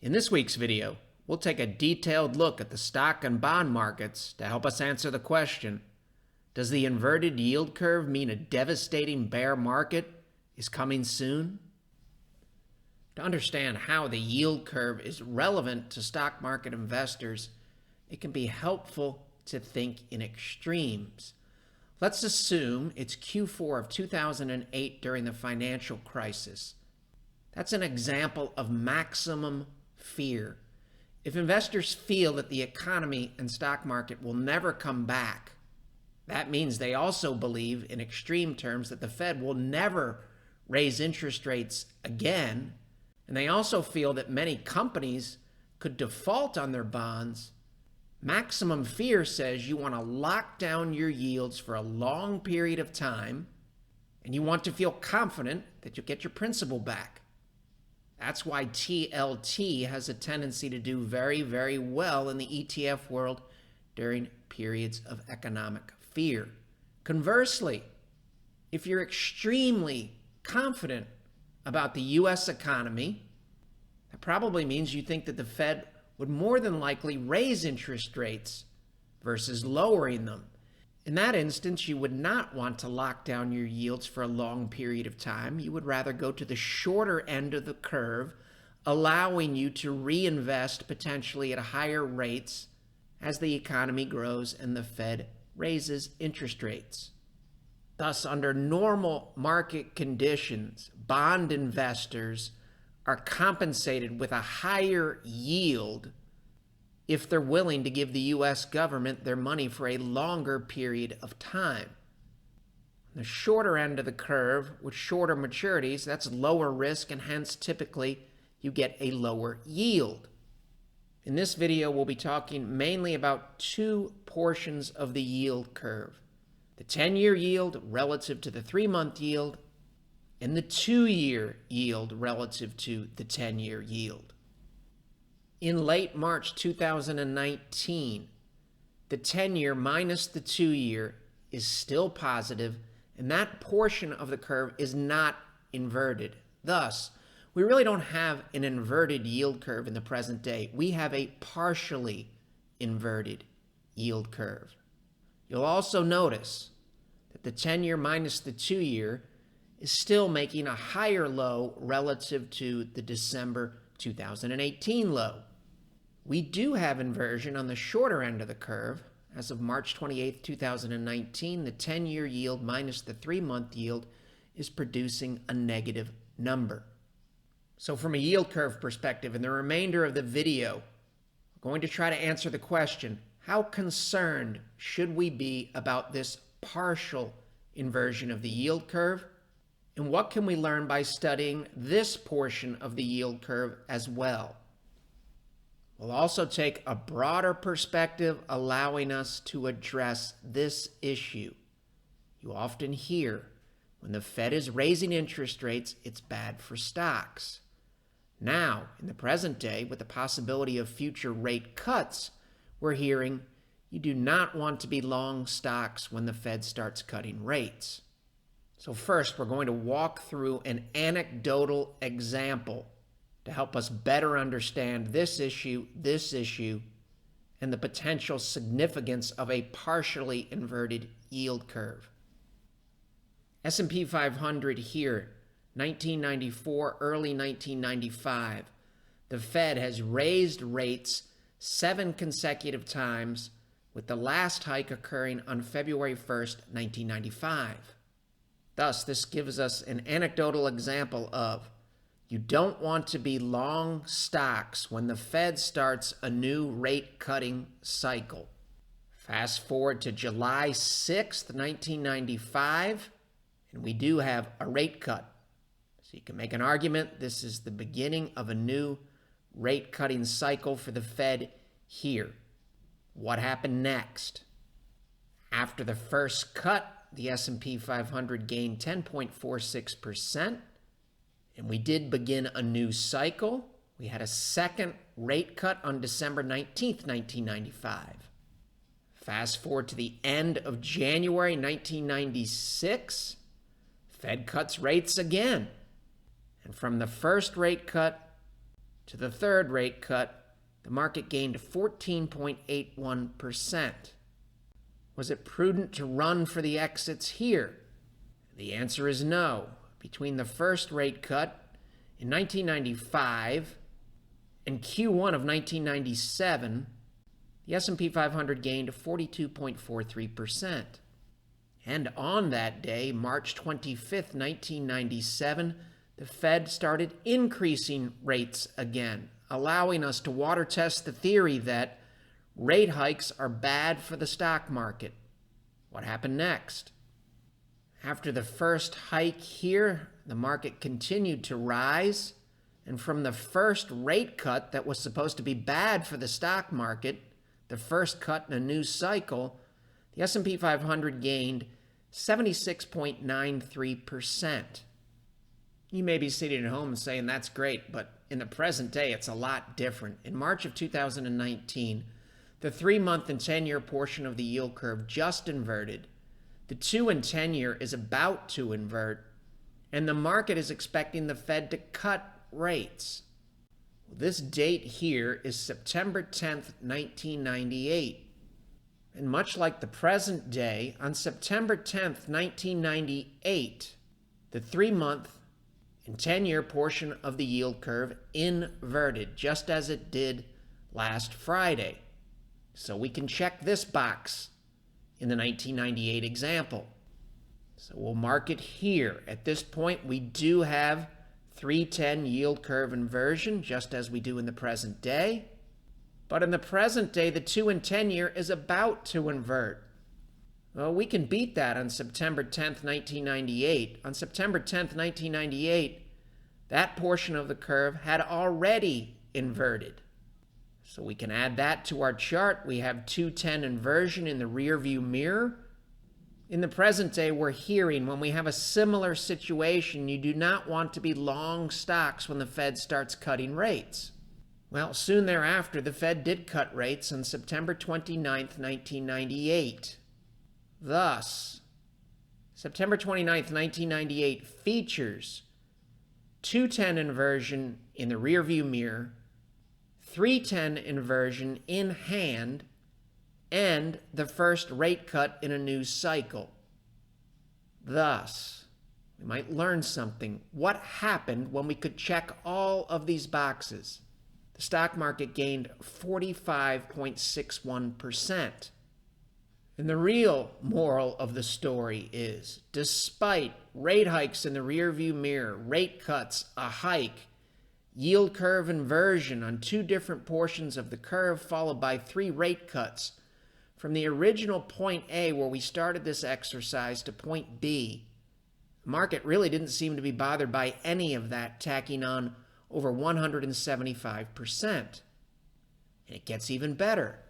In this week's video, we'll take a detailed look at the stock and bond markets to help us answer the question, does the inverted yield curve mean a devastating bear market is coming soon? To understand how the yield curve is relevant to stock market investors, it can be helpful to think in extremes. Let's assume it's Q4 of 2008 during the financial crisis. That's an example of maximum fear. If investors feel that the economy and stock market will never come back, that means they also believe in extreme terms that the Fed will never raise interest rates again, and they also feel that many companies could default on their bonds. Maximum fear says you want to lock down your yields for a long period of time, and you want to feel confident that you'll get your principal back. That's why TLT has a tendency to do very, very well in the ETF world during periods of economic fear. Conversely, if you're extremely confident about the U.S. economy, that probably means you think that the Fed would more than likely raise interest rates versus lowering them. In that instance, you would not want to lock down your yields for a long period of time. You would rather go to the shorter end of the curve, allowing you to reinvest potentially at higher rates as the economy grows and the Fed raises interest rates. Thus, under normal market conditions, bond investors are compensated with a higher yield if they're willing to give the U.S. government their money for a longer period of time. The shorter end of the curve, with shorter maturities, that's lower risk, and hence typically you get a lower yield. In this video, we'll be talking mainly about two portions of the yield curve: the 10-year yield relative to the 3-month yield, and the 2-year yield relative to the 10-year yield. In late March 2019, the 10-year minus the 2-year is still positive, and that portion of the curve is not inverted. Thus, we really don't have an inverted yield curve in the present day. We have a partially inverted yield curve. You'll also notice that the 10-year minus the 2-year is still making a higher low relative to the December 2018 low. We do have inversion on the shorter end of the curve. As of March 28, 2019, the 10-year yield minus the 3-month yield is producing a negative number. So from a yield curve perspective, in the remainder of the video, we're going to try to answer the question, how concerned should we be about this partial inversion of the yield curve? And what can we learn by studying this portion of the yield curve as well? We'll also take a broader perspective, allowing us to address this issue. You often hear when the Fed is raising interest rates, it's bad for stocks. Now, in the present day, with the possibility of future rate cuts, we're hearing you do not want to be long stocks when the Fed starts cutting rates. So first, we're going to walk through an anecdotal example to help us better understand this issue, and the potential significance of a partially inverted yield curve. S&P 500 here, 1994, early 1995. The Fed has raised rates 7 consecutive times, with the last hike occurring on February 1st, 1995. Thus, this gives us an anecdotal example of you don't want to be long stocks when the Fed starts a new rate-cutting cycle. Fast forward to July 6th, 1995, and we do have a rate cut. So you can make an argument this is the beginning of a new rate-cutting cycle for the Fed here. What happened next? After the first cut, the S&P 500 gained 10.46%, and we did begin a new cycle. We had a second rate cut on December 19th, 1995. Fast forward to the end of January 1996, Fed cuts rates again. And from the first rate cut To the third rate cut, the market gained 14.81%. Was it prudent to run for the exits here? The answer is no. Between the first rate cut in 1995 and Q1 of 1997, the S&P 500 gained 42.43%. And on that day, March 25th, 1997, the Fed started increasing rates again, allowing us to water test the theory that rate hikes are bad for the stock market. What happened next? After the first hike here, the market continued to rise, and from the first rate cut that was supposed to be bad for the stock market, the first cut in a new cycle, the S&P 500 gained 76.93%. You may be sitting at home and saying, that's great, but in the present day, it's a lot different. In March of 2019, the 3-month and 10-year portion of the yield curve just inverted. The 2 and 10-year is about to invert, and the market is expecting the Fed to cut rates. This date here is September 10th, 1998. And much like the present day, on September 10th, 1998, the 3-month and 10-year portion of the yield curve inverted, just as it did last Friday. So we can check this box in the 1998 example. So we'll mark it here. At this point, we do have 3-10 yield curve inversion, just as we do in the present day. But in the present day, the 2 and 10-year is about to invert. Well, we can beat that on September 10th, 1998. On September 10th, 1998, that portion of the curve had already inverted. So we can add that to our chart. We have 2-10 inversion in the rearview mirror. In the present day, we're hearing when we have a similar situation, you do not want to be long stocks when the Fed starts cutting rates. Well, soon thereafter, the Fed did cut rates on September 29th, 1998. Thus, September 29th, 1998 features 2-10 inversion in the rearview mirror, 3-10 inversion in hand, and the first rate cut in a new cycle. Thus, we might learn something. What happened when we could check all of these boxes? The stock market gained 45.61%. And the real moral of the story is, despite rate hikes in the rearview mirror, rate cuts, a hike, yield curve inversion on 2 different portions of the curve, followed by 3 rate cuts, from the original point A where we started this exercise to point B, the market really didn't seem to be bothered by any of that, tacking on over 175%. And it gets even better.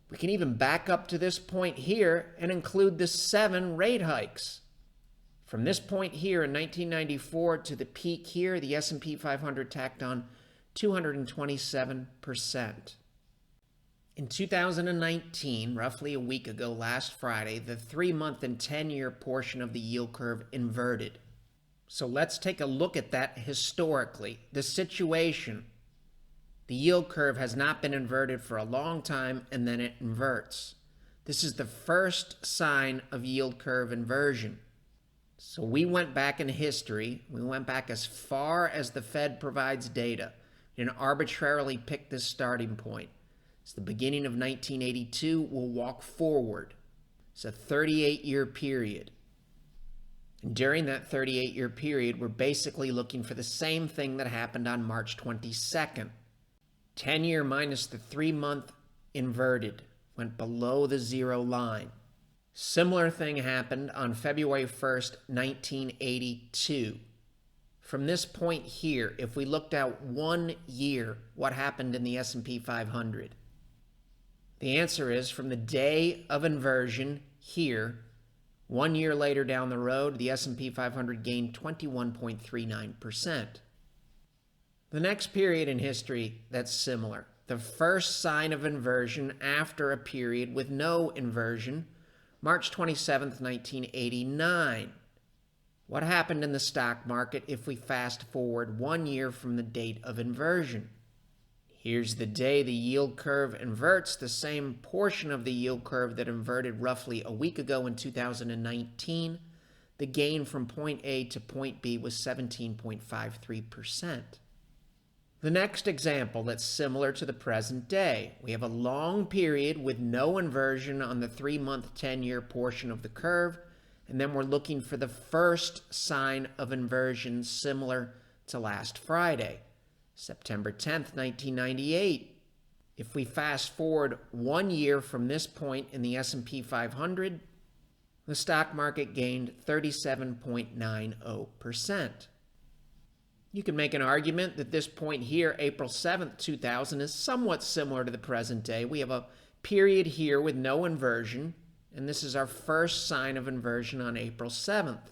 We can even back up to this point here and include the 7 rate hikes. From this point here in 1994 to the peak here, the S&P 500 tacked on 227%. In 2019, roughly a week ago last Friday, the 3-month and 10-year portion of the yield curve inverted. So let's take a look at that historically. The situation, the yield curve has not been inverted for a long time, and then it inverts. This is the first sign of yield curve inversion. So we went back in history. We went back as far as the Fed provides data. We didn't arbitrarily pick this starting point. It's the beginning of 1982. We'll walk forward. It's a 38-year period. And during that 38-year period, we're basically looking for the same thing that happened on March 22nd. 10-year minus the 3-month inverted, went below the 0 line. Similar thing happened on February 1st, 1982. From this point here, if we looked out 1 year, what happened in the S&P 500? The answer is from the day of inversion here, 1 year later down the road, the S&P 500 gained 21.39%. The next period in history that's similar, the first sign of inversion after a period with no inversion, March 27th, 1989. What happened in the stock market if we fast forward 1 year from the date of inversion? Here's the day the yield curve inverts, the same portion of the yield curve that inverted roughly a week ago in 2019. The gain from point A to point B was 17.53%. The next example that's similar to the present day. We have a long period with no inversion on the 3-month 10-year portion of the curve, and then we're looking for the first sign of inversion similar to last Friday, September 10th, 1998. If we fast forward 1 year from this point in the S&P 500, the stock market gained 37.90%. You can make an argument that this point here, April 7th, 2000, is somewhat similar to the present day. We have a period here with no inversion, and this is our first sign of inversion on April 7th.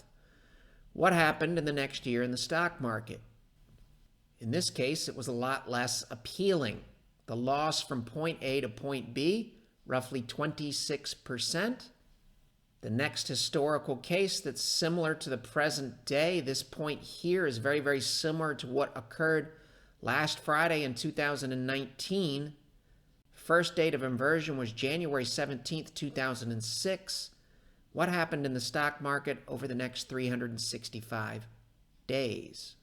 What happened in the next year in the stock market? In this case, it was a lot less appealing. The loss from point A to point B, roughly 26%. The next historical case that's similar to the present day, this point here is very, very similar to what occurred last Friday in 2019. First date of inversion was January 17th, 2006. What happened in the stock market over the next 365 days?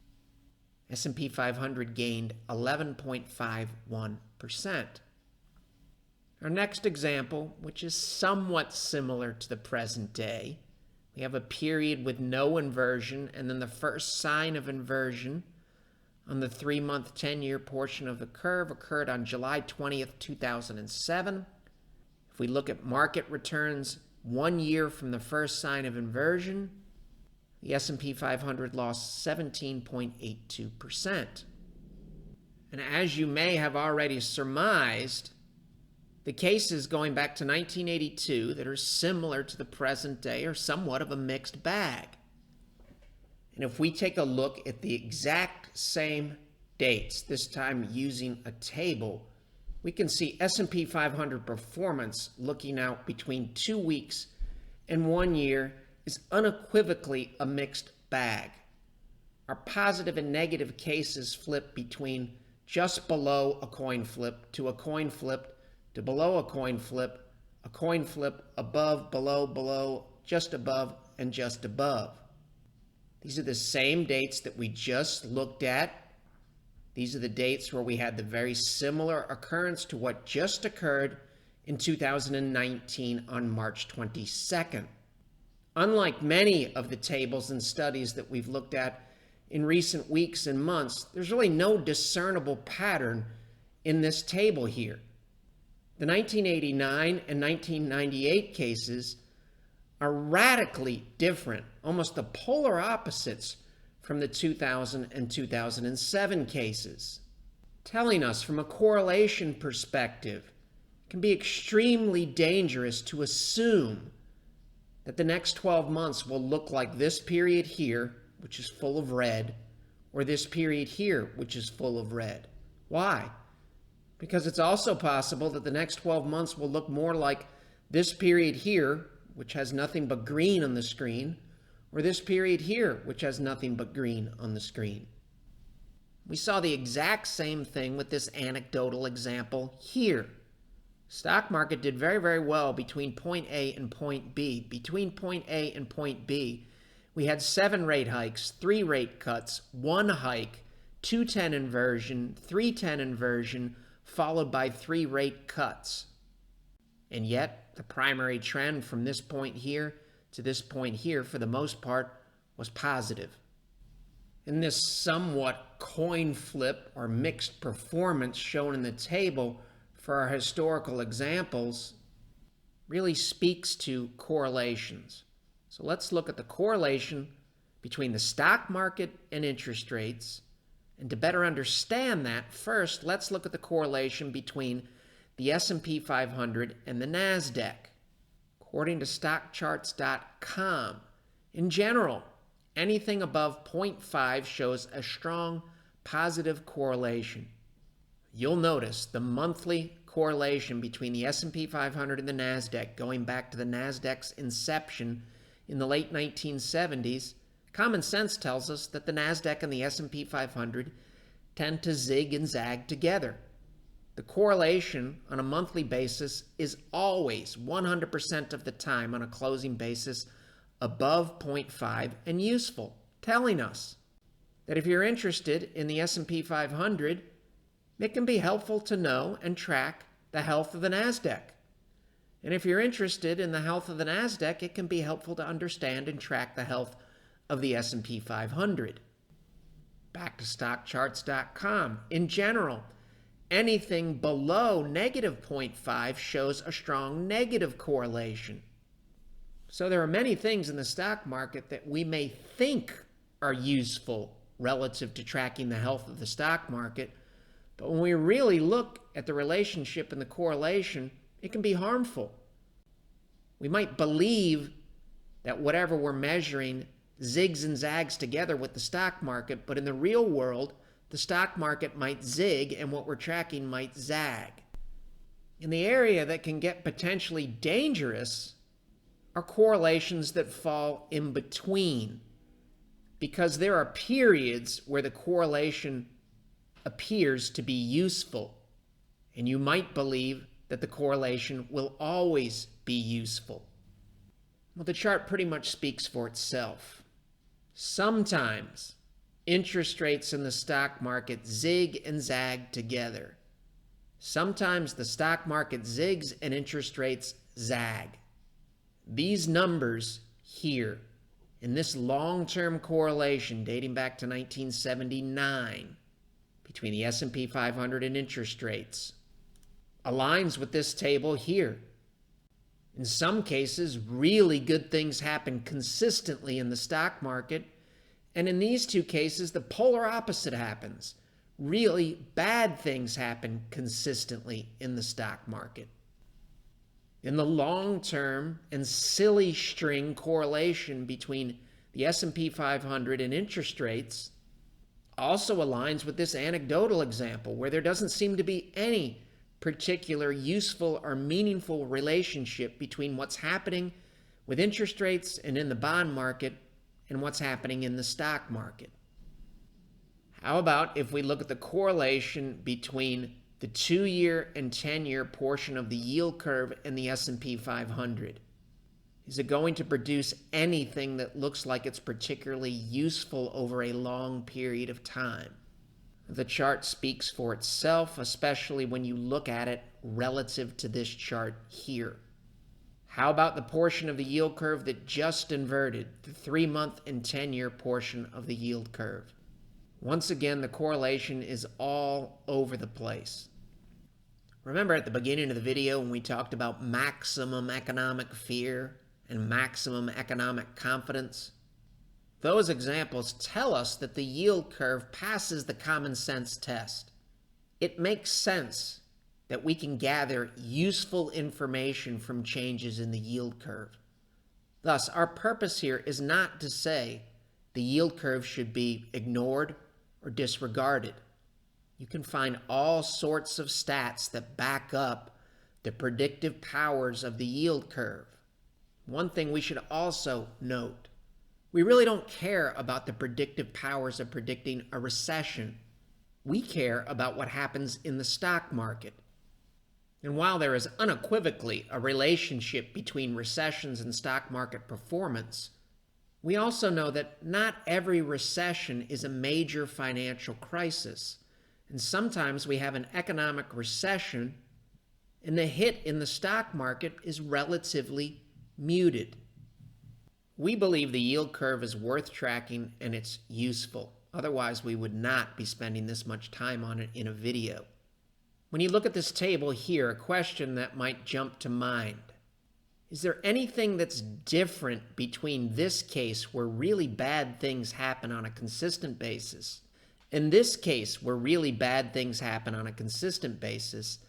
S&P 500 gained 11.51%. Our next example, which is somewhat similar to the present day, we have a period with no inversion, and then the first sign of inversion on the 3-month 10-year portion of the curve occurred on July 20th, 2007. If we look at market returns 1 year from the first sign of inversion, the S&P 500 lost 17.82%. And as you may have already surmised, the cases going back to 1982 that are similar to the present day are somewhat of a mixed bag. And if we take a look at the exact same dates, this time using a table, we can see S&P 500 performance looking out between 2 weeks and 1 year is unequivocally a mixed bag. Our positive and negative cases flip between just below a coin flip to a coin flip to below a coin flip, above, below, just above, and just above. These are the same dates that we just looked at. These are the dates where we had the very similar occurrence to what just occurred in 2019 on March 22nd. Unlike many of the tables and studies that we've looked at in recent weeks and months, there's really no discernible pattern in this table here. The 1989 and 1998 cases are radically different, almost the polar opposites from the 2000 and 2007 cases. Telling us from a correlation perspective, it can be extremely dangerous to assume that the next 12 months will look like this period here, which is full of red, or this period here, which is full of red. Why? Because it's also possible that the next 12 months will look more like this period here, which has nothing but green on the screen, or this period here, which has nothing but green on the screen. We saw the exact same thing with this anecdotal example here. Stock market did very, very well between point A and point B. Between point A and point B, we had 7 rate hikes, 3 rate cuts, 1 hike, 2-10 inversion, 3-10 inversion, followed by 3 rate cuts. And yet, the primary trend from this point here to this point here, for the most part, was positive. In this somewhat coin flip or mixed performance shown in the table for our historical examples really speaks to correlations. So let's look at the correlation between the stock market and interest rates. And to better understand that, first, let's look at the correlation between the S&P 500 and the NASDAQ. According to stockcharts.com, in general, anything above 0.5 shows a strong positive correlation. You'll notice the monthly correlation between the S&P 500 and the NASDAQ going back to the NASDAQ's inception in the late 1970s. Common sense tells us that the NASDAQ and the S&P 500 tend to zig and zag together. The correlation on a monthly basis is always 100% of the time on a closing basis above 0.5 and useful, telling us that if you're interested in the S&P 500, it can be helpful to know and track the health of the NASDAQ. And if you're interested in the health of the NASDAQ, it can be helpful to understand and track the health of the S&P 500. Back to stockcharts.com. In general, anything below negative 0.5 shows a strong negative correlation. So there are many things in the stock market that we may think are useful relative to tracking the health of the stock market, but when we really look at the relationship and the correlation, it can be harmful. We might believe that whatever we're measuring zigs and zags together with the stock market, but in the real world, the stock market might zig and what we're tracking might zag. In the area that can get potentially dangerous are correlations that fall in between, because there are periods where the correlation appears to be useful, and you might believe that the correlation will always be useful. Well, the chart pretty much speaks for itself. Sometimes interest rates in the stock market zig and zag together. Sometimes the stock market zigs and interest rates zag. These numbers here, in this long-term correlation dating back to 1979 between the S&P 500 and interest rates, aligns with this table here. In some cases, really good things happen consistently in the stock market, and in these two cases, the polar opposite happens. Really bad things happen consistently in the stock market. In the long-term and silly string correlation between the S&P 500 and interest rates also aligns with this anecdotal example where there doesn't seem to be any particular useful or meaningful relationship between what's happening with interest rates and in the bond market and what's happening in the stock market. How about if we look at the correlation between the 2-year and 10-year portion of the yield curve in the S&P 500? Is it going to produce anything that looks like it's particularly useful over a long period of time? The chart speaks for itself, especially when you look at it relative to this chart here. How about the portion of the yield curve that just inverted, the 3-month and 10-year portion of the yield curve? Once again, the correlation is all over the place. Remember at the beginning of the video when we talked about maximum economic fear and maximum economic confidence? Those examples tell us that the yield curve passes the common sense test. It makes sense that we can gather useful information from changes in the yield curve. Thus, our purpose here is not to say the yield curve should be ignored or disregarded. You can find all sorts of stats that back up the predictive powers of the yield curve. One thing we should also note: we really don't care about the predictive powers of predicting a recession. We care about what happens in the stock market. And while there is unequivocally a relationship between recessions and stock market performance, we also know that not every recession is a major financial crisis. And sometimes we have an economic recession and the hit in the stock market is relatively muted. We believe the yield curve is worth tracking and it's useful. Otherwise, we would not be spending this much time on it in a video. When you look at this table here, a question that might jump to mind: is there anything that's different between this case where really bad things happen on a consistent basis, and this case where really bad things happen on a consistent basis,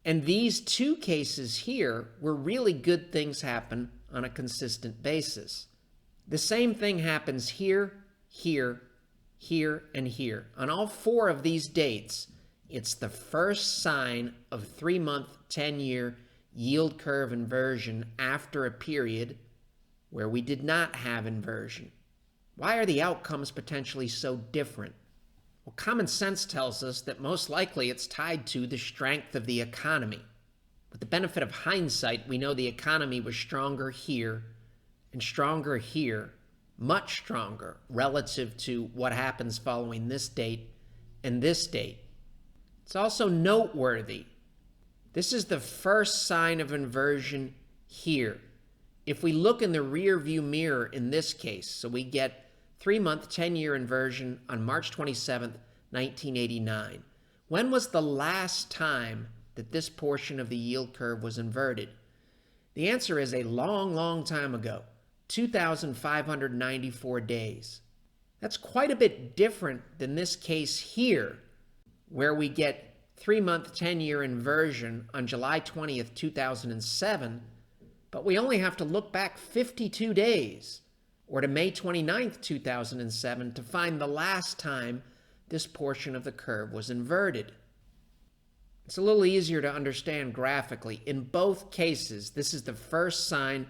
and these two cases here where really good things happen on a consistent basis? The same thing happens here, here, here, and here. On all 4 of these dates, it's the first sign of 3-month, 10-year yield curve inversion after a period where we did not have inversion. Why are the outcomes potentially so different? Well, common sense tells us that most likely it's tied to the strength of the economy. With the benefit of hindsight, we know the economy was stronger here and stronger here, much stronger relative to what happens following this date and this date. It's also noteworthy. This is the first sign of inversion here. If we look in the rear view mirror in this case, so we get 3-month, 10-year inversion on March 27th, 1989. When was the last time that this portion of the yield curve was inverted? The answer is a long, long time ago, 2,594 days. That's quite a bit different than this case here, where we get 3-month, 10-year inversion on July 20th, 2007, but we only have to look back 52 days, or to May 29th, 2007, to find the last time this portion of the curve was inverted. It's a little easier to understand graphically. In both cases, this is the first sign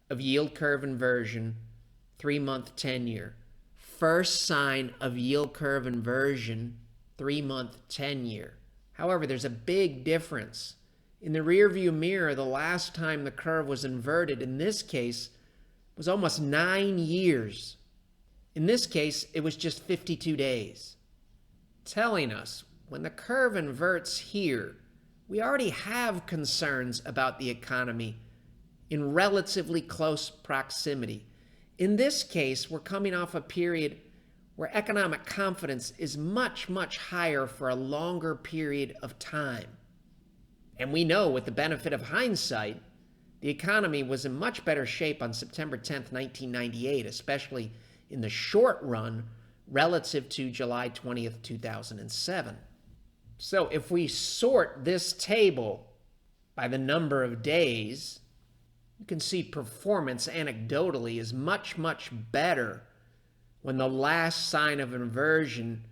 of yield curve inversion, 3-month, 10-year. First sign of yield curve inversion, 3-month, 10-year. However, there's a big difference. In the rearview mirror, the last time the curve was inverted, in this case, was almost 9 years. In this case, it was just 52 days. Telling us when the curve inverts here, we already have concerns about the economy in relatively close proximity. In this case, we're coming off a period where economic confidence is much, much higher for a longer period of time. And we know, with the benefit of hindsight, the economy was in much better shape on September 10th, 1998, especially in the short run relative to July 20th, 2007. So if we sort this table by the number of days, you can see performance anecdotally is much, much better when the last sign of inversion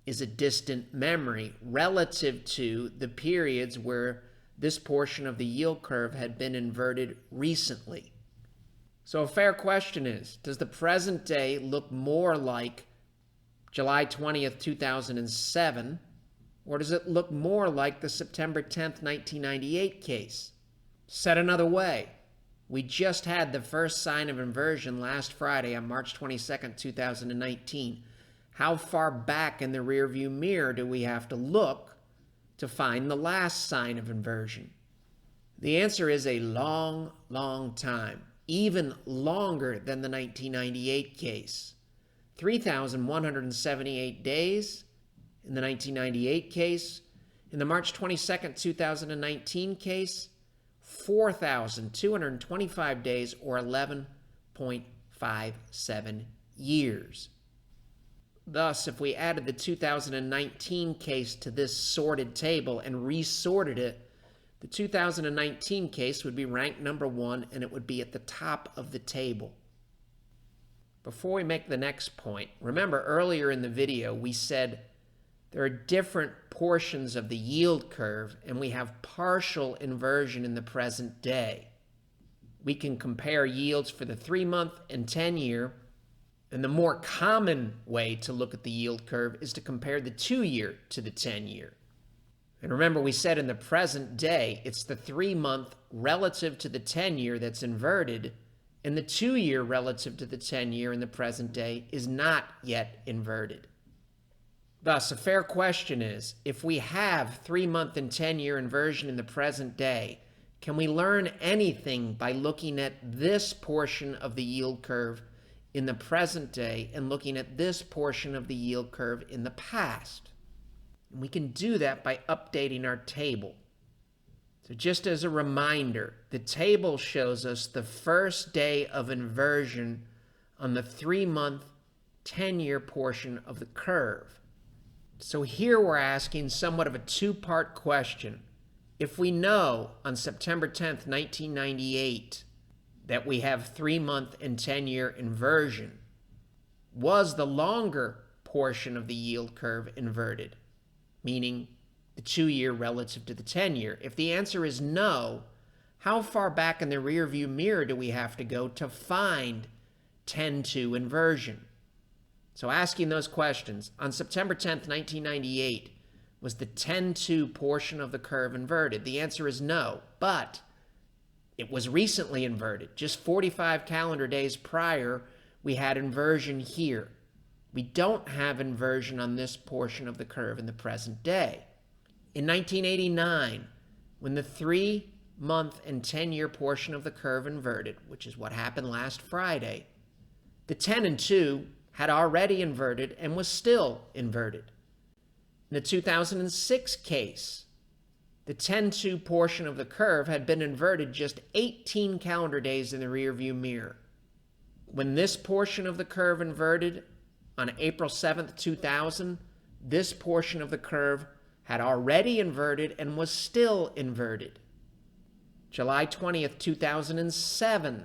is a distant memory relative to the periods where this portion of the yield curve had been inverted recently. So a fair question is, does the present day look more like July 20th, 2007, or does it look more like the September 10th, 1998 case? Said another way, we just had the first sign of inversion last Friday on March 22nd, 2019. How far back in the rearview mirror do we have to look to find the last sign of inversion? The answer is a long, long time, even longer than the 1998 case. 3,178 days in the 1998 case. In the March 22nd, 2019 case, 4,225 days, or 11.57 years. Thus, if we added the 2019 case to this sorted table and resorted it, the 2019 case would be ranked number 1, and it would be at the top of the table. Before we make the next point, remember earlier in the video we said there are different portions of the yield curve and we have partial inversion in the present day. We can compare yields for the 3-month and 10-year, and the more common way to look at the yield curve is to compare the 2-year to the 10-year. And remember, we said in the present day, it's the 3-month relative to the 10-year that's inverted, and the 2-year relative to the 10-year in the present day is not yet inverted. Thus, a fair question is, if we have 3-month and 10-year inversion in the present day, can we learn anything by looking at this portion of the yield curve in the present day and looking at this portion of the yield curve in the past? And we can do that by updating our table. So just as a reminder, the table shows us the first day of inversion on the 3-month, 10-year portion of the curve. So here we're asking somewhat of a two-part question. If we know on September 10th, 1998, that we have 3-month and 10-year inversion, was the longer portion of the yield curve inverted? Meaning the 2-year relative to the 10-year. If the answer is no, how far back in the rearview mirror do we have to go to find 10-2 inversion? So asking those questions, on September 10th, 1998, was the 10-2 portion of the curve inverted? The answer is no, but it was recently inverted. Just 45 calendar days prior, we had inversion here. We don't have inversion on this portion of the curve in the present day. In 1989, when the 3-month and 10-year portion of the curve inverted, which is what happened last Friday, the 10 and 2 had already inverted and was still inverted. In the 2006 case, the 10-2 portion of the curve had been inverted just 18 calendar days in the rearview mirror. When this portion of the curve inverted on April 7th, 2000, this portion of the curve had already inverted and was still inverted. July 20th, 2007,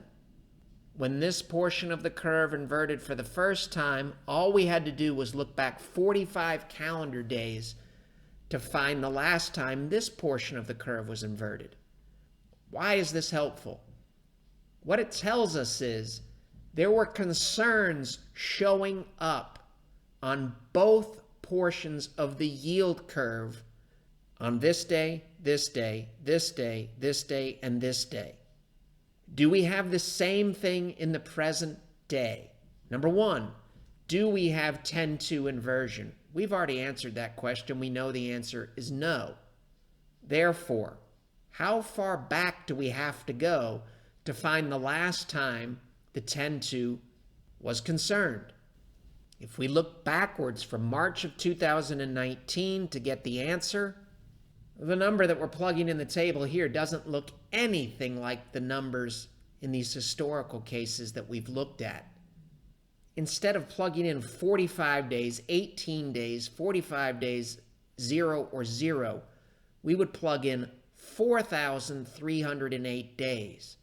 when this portion of the curve inverted for the first time, all we had to do was look back 45 calendar days to find the last time this portion of the curve was inverted. Why is this helpful? What it tells us is there were concerns showing up on both portions of the yield curve on this day, this day, this day, this day, and this day. Do we have the same thing in the present day? Number one, do we have 10-2 inversion? We've already answered that question. We know the answer is no. Therefore, how far back do we have to go to find the last time the 10-2 was concerned? If we look backwards from March of 2019 to get the answer, the number that we're plugging in the table here doesn't look anything like the numbers in these historical cases that we've looked at. Instead of plugging in 45 days, 18 days, 45 days, 0 or 0, we would plug in 4,308 days,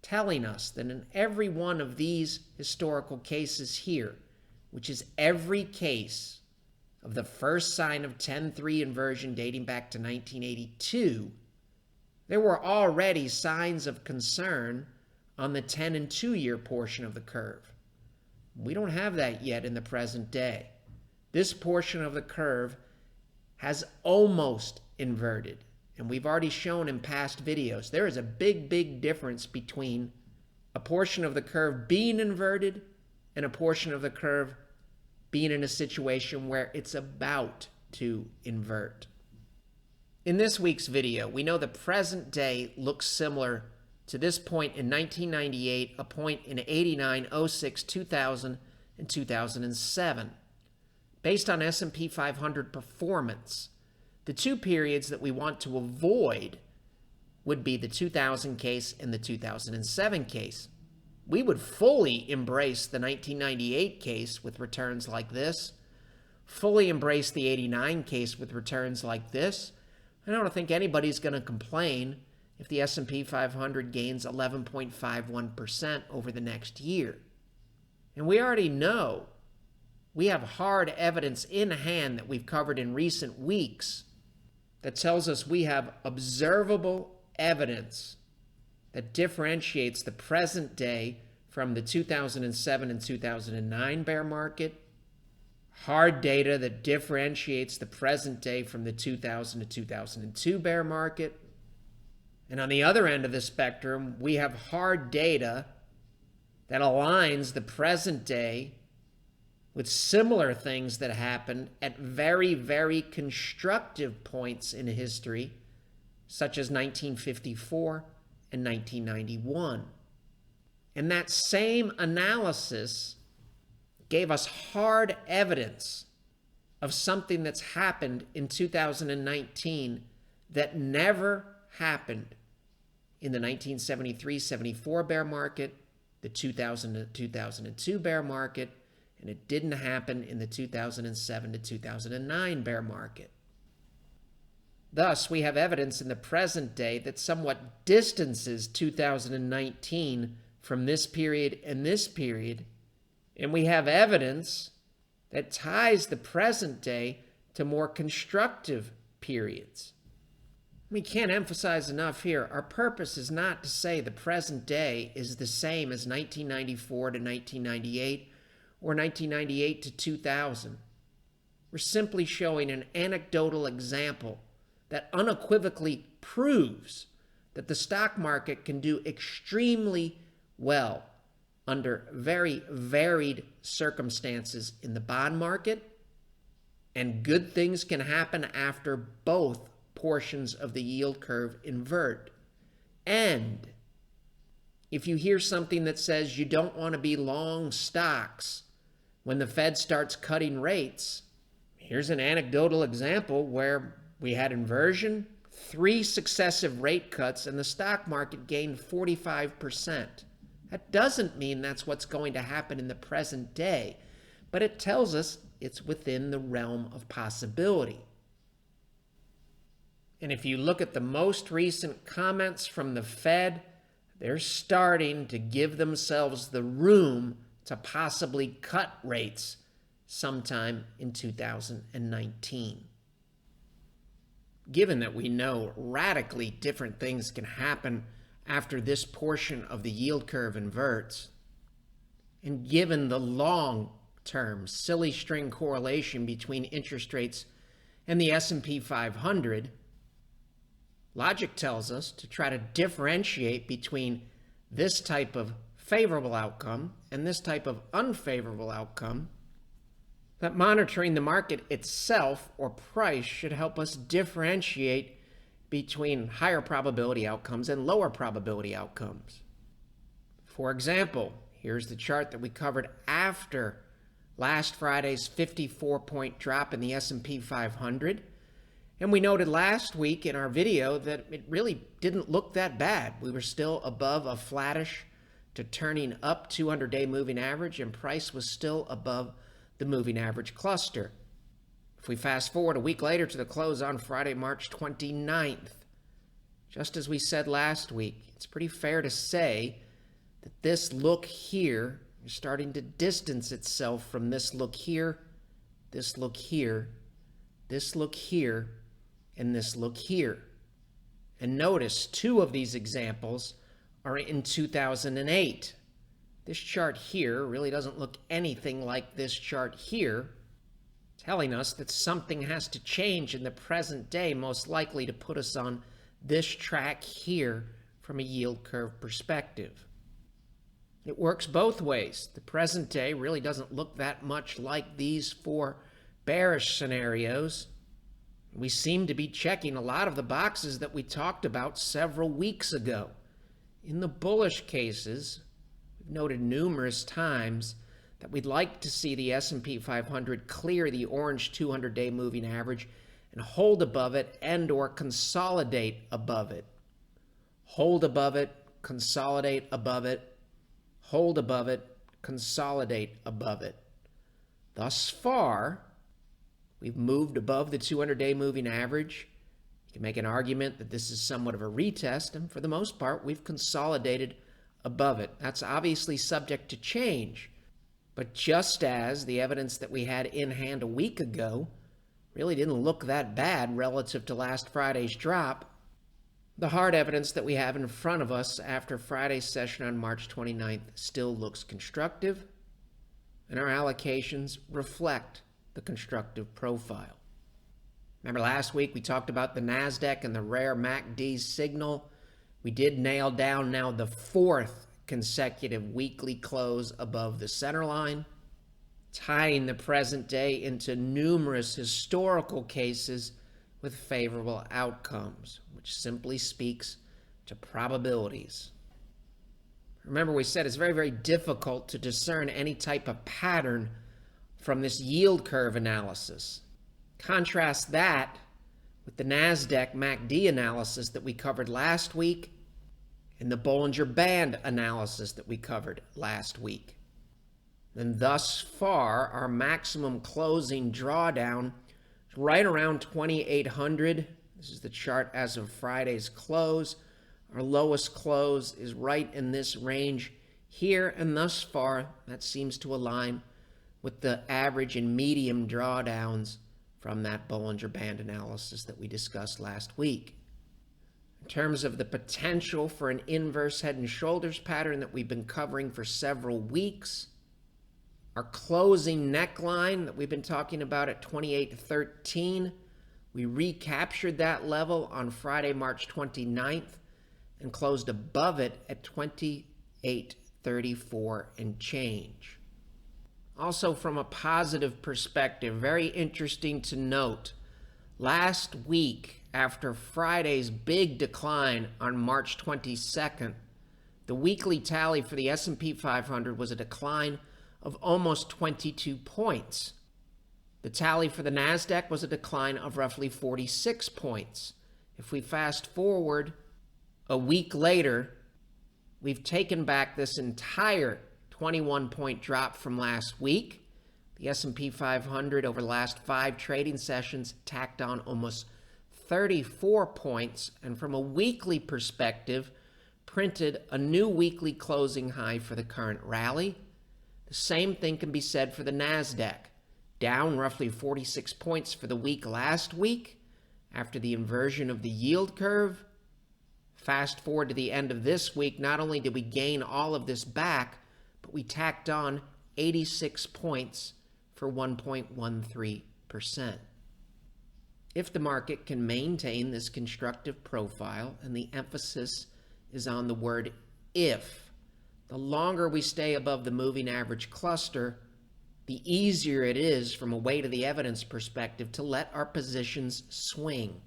telling us that in every one of these historical cases here, which is every case of the first sign of 10-3 inversion dating back to 1982, there were already signs of concern on the 10 and 2-year portion of the curve. We don't have that yet in the present day. This portion of the curve has almost inverted, and we've already shown in past videos there is a big difference between a portion of the curve being inverted and a portion of the curve being in a situation where it's about to invert. In this week's video, we know the present day looks similar to this point in 1998, a point in 89, 06, 2000, and 2007. Based on S&P 500 performance, the two periods that we want to avoid would be the 2000 case and the 2007 case. We would fully embrace the 1998 case with returns like this, fully embrace the 89 case with returns like this. I don't think anybody's going to complain if the S&P 500 gains 11.51% over the next year. And we already know, we have hard evidence in hand that we've covered in recent weeks that tells us we have observable evidence that differentiates the present day from the 2007 and 2009 bear market, hard data that differentiates the present day from the 2000 to 2002 bear market. And on the other end of the spectrum, we have hard data that aligns the present day with similar things that happened at very constructive points in history, such as 1954 and 1991. And that same analysis gave us hard evidence of something that's happened in 2019 that never happened in the 1973-74 bear market, the 2000 to 2002 bear market, and it didn't happen in the 2007 to 2009 bear market. Thus, we have evidence in the present day that somewhat distances 2019 from this period and this period, and we have evidence that ties the present day to more constructive periods. We can't emphasize enough here, our purpose is not to say the present day is the same as 1994 to 1998 or 1998 to 2000. We're simply showing an anecdotal example that unequivocally proves that the stock market can do extremely well under very varied circumstances in the bond market, and good things can happen after both portions of the yield curve invert. And if you hear something that says you don't want to be long stocks when the Fed starts cutting rates, here's an anecdotal example where we had inversion, 3 successive rate cuts, and the stock market gained 45%. That doesn't mean that's what's going to happen in the present day, but it tells us it's within the realm of possibility. And if you look at the most recent comments from the Fed, they're starting to give themselves the room to possibly cut rates sometime in 2019. Given that we know radically different things can happen after this portion of the yield curve inverts, and given the long-term silly string correlation between interest rates and the S&P 500, logic tells us to try to differentiate between this type of favorable outcome and this type of unfavorable outcome, that monitoring the market itself or price should help us differentiate between higher probability outcomes and lower probability outcomes. For example, here's the chart that we covered after last Friday's 54-point drop in the S&P 500. And we noted last week in our video that it really didn't look that bad. We were still above a flattish to turning up 200-day moving average, and price was still above the moving average cluster. If we fast forward a week later to the close on Friday, March 29th, just as we said last week, it's pretty fair to say that this look here is starting to distance itself from this look here, this look here, this look here, and this look here. And notice 2 of these examples are in 2008. This chart here really doesn't look anything like this chart here, telling us that something has to change in the present day, most likely to put us on this track here from a yield curve perspective. It works both ways. The present day really doesn't look that much like these 4 bearish scenarios. We seem to be checking a lot of the boxes that we talked about several weeks ago. In the bullish cases, we've noted numerous times that we'd like to see the S&P 500 clear the orange 200-day moving average and hold above it and or consolidate above it. Hold above it, consolidate above it, hold above it, consolidate above it. Thus far, we've moved above the 200-day moving average. You can make an argument that this is somewhat of a retest, and for the most part, we've consolidated above it. That's obviously subject to change, but just as the evidence that we had in hand a week ago really didn't look that bad relative to last Friday's drop, the hard evidence that we have in front of us after Friday's session on March 29th still looks constructive, and our allocations reflect the constructive profile. Remember last week we talked about the NASDAQ and the rare MACD signal. We did nail down now the 4th consecutive weekly close above the center line, tying the present day into numerous historical cases with favorable outcomes, which simply speaks to probabilities. Remember, we said it's very, very difficult to discern any type of pattern from this yield curve analysis. Contrast that with the NASDAQ MACD analysis that we covered last week and the Bollinger Band analysis that we covered last week. And thus far, our maximum closing drawdown is right around 2,800. This is the chart as of Friday's close. Our lowest close is right in this range here, and thus far, that seems to align with the average and medium drawdowns from that Bollinger Band analysis that we discussed last week. In terms of the potential for an inverse head and shoulders pattern that we've been covering for several weeks, Our closing neckline that we've been talking about at 28.13, we recaptured that level on Friday, March 29th and closed above it at 28.34 and change. Also, from a positive perspective, very interesting to note, last week after Friday's big decline on March 22nd, the weekly tally for the S&P 500 was a decline of almost 22 points. The tally for the NASDAQ was a decline of roughly 46 points. If we fast forward a week later, we've taken back this entire 21-point drop from last week. The S&P 500 over the last 5 trading sessions tacked on almost 34 points, and from a weekly perspective, printed a new weekly closing high for the current rally. The same thing can be said for the NASDAQ, down roughly 46 points for the week last week after the inversion of the yield curve. Fast forward to the end of this week, not only did we gain all of this back, but we tacked on 86 points for 1.13%. If the market can maintain this constructive profile, and the emphasis is on the word if, the longer we stay above the moving average cluster, the easier it is from a weight of the evidence perspective to let our positions swing.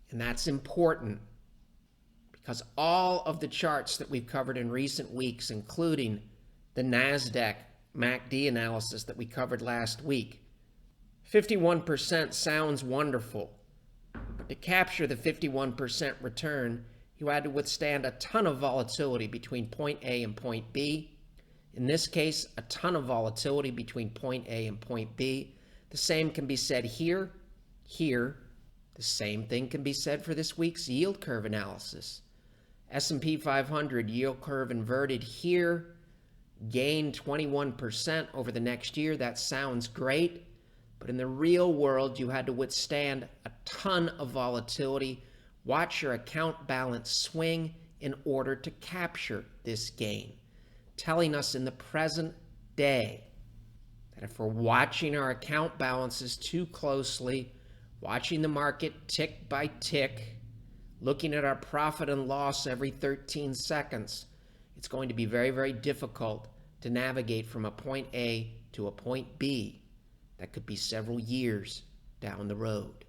And that's important because all of the charts that we've covered in recent weeks, including the NASDAQ MACD analysis that we covered last week, 51% sounds wonderful, but to capture the 51% return, you had to withstand a ton of volatility between point A and point B. In this case, a ton of volatility between point A and point B. The same can be said here. The same thing can be said for this week's yield curve analysis. S&P 500 yield curve inverted here, gained 21% over the next year. That sounds great, but in the real world, you had to withstand a ton of volatility, watch your account balance swing in order to capture this gain, telling us in the present day that if we're watching our account balances too closely, watching the market tick by tick, looking at our profit and loss every 13 seconds, it's going to be very, very difficult to navigate from a point A to a point B that could be several years down the road.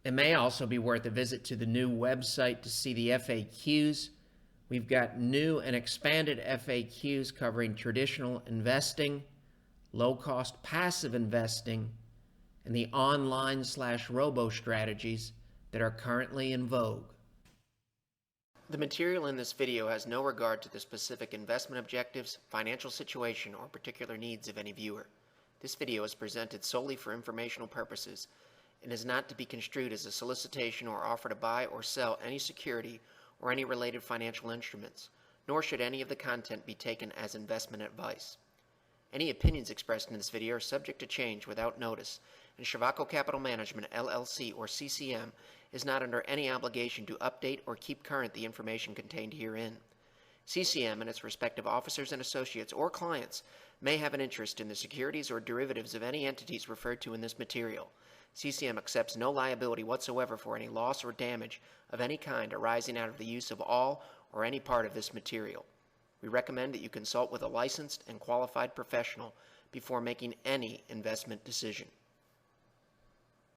It may also be worth a visit to the new website to see the FAQs. We've got new and expanded FAQs covering traditional investing, low-cost passive investing, and the online/robo strategies that are currently in vogue. The material in this video has no regard to the specific investment objectives, financial situation, or particular needs of any viewer. This video is presented solely for informational purposes and is not to be construed as a solicitation or offer to buy or sell any security or any related financial instruments, nor should any of the content be taken as investment advice. Any opinions expressed in this video are subject to change without notice, and Shavako Capital Management, LLC, or CCM, is not under any obligation to update or keep current the information contained herein. CCM and its respective officers and associates or clients may have an interest in the securities or derivatives of any entities referred to in this material. CCM accepts no liability whatsoever for any loss or damage of any kind arising out of the use of all or any part of this material. We recommend that you consult with a licensed and qualified professional before making any investment decision.